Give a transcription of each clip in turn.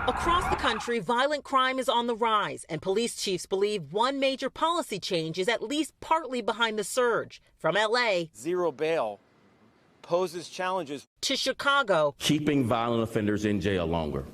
Across the country, violent crime is on the rise, and police chiefs believe one major policy change is at least partly behind the surge. From L.A., zero bail poses challenges. To Chicago, keeping violent offenders in jail longer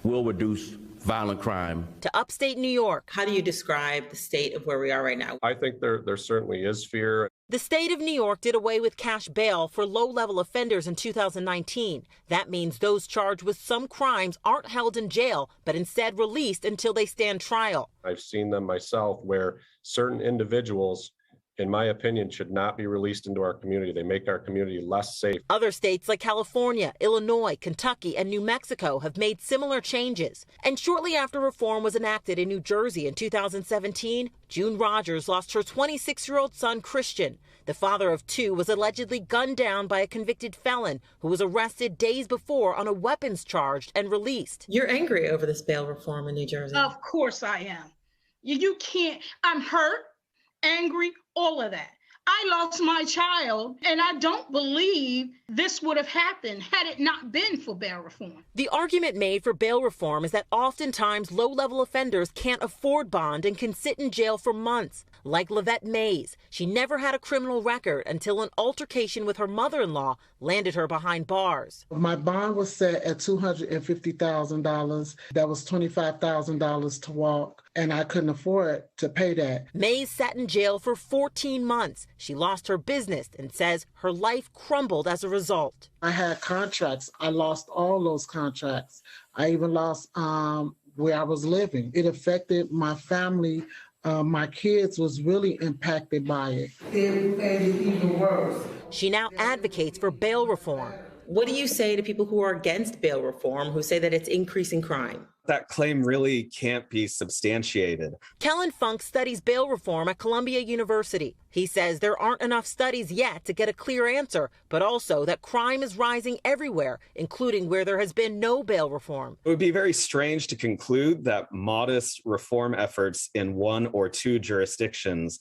will reduce violent crime. To upstate New York. How do you describe the state of where we are right now? I think there certainly is fear. The state of New York did away with cash bail for low-level offenders in 2019. That means those charged with some crimes aren't held in jail, but instead released until they stand trial. I've seen them myself where certain individuals, in my opinion, should not be released into our community. They make our community less safe. Other states like California, Illinois, Kentucky, and New Mexico have made similar changes. And shortly after reform was enacted in New Jersey in 2017, June Rogers lost her 26-year-old son, Christian. The father of two was allegedly gunned down by a convicted felon who was arrested days before on a weapons charge and released. You're angry over this bail reform in New Jersey. Of course I am. You can't. I'm hurt, angry, all of that. I lost my child, and I don't believe this would have happened had it not been for bail reform. The argument made for bail reform is that oftentimes low-level offenders can't afford bond and can sit in jail for months. Like Lavette Mays, she never had a criminal record until an altercation with her mother-in-law landed her behind bars. My bond was set at $250,000. That was $25,000 to walk, and I couldn't afford to pay that. Mays sat in jail for 14 months. She lost her business and says her life crumbled as a result. I had contracts. I lost all those contracts. I even lost where I was living. It affected my family. My kids was really impacted by it. It made it even worse. She now advocates for bail reform. What do you say to people who are against bail reform, who say that it's increasing crime? That claim really can't be substantiated. Kellen Funk studies bail reform at Columbia University. He says there aren't enough studies yet to get a clear answer, but also that crime is rising everywhere, including where there has been no bail reform. It would be very strange to conclude that modest reform efforts in one or two jurisdictions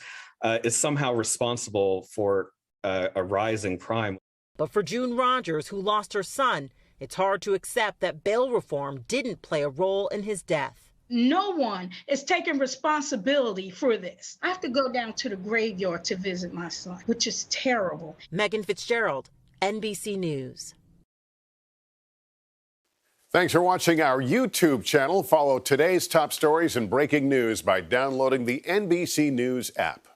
is somehow responsible for a rise in crime. But for June Rogers, who lost her son, it's hard to accept that bail reform didn't play a role in his death. No one is taking responsibility for this. I have to go down to the graveyard to visit my son, which is terrible. Megan Fitzgerald, NBC News. Thanks for watching our YouTube channel. Follow today's top stories and breaking news by downloading the NBC News app.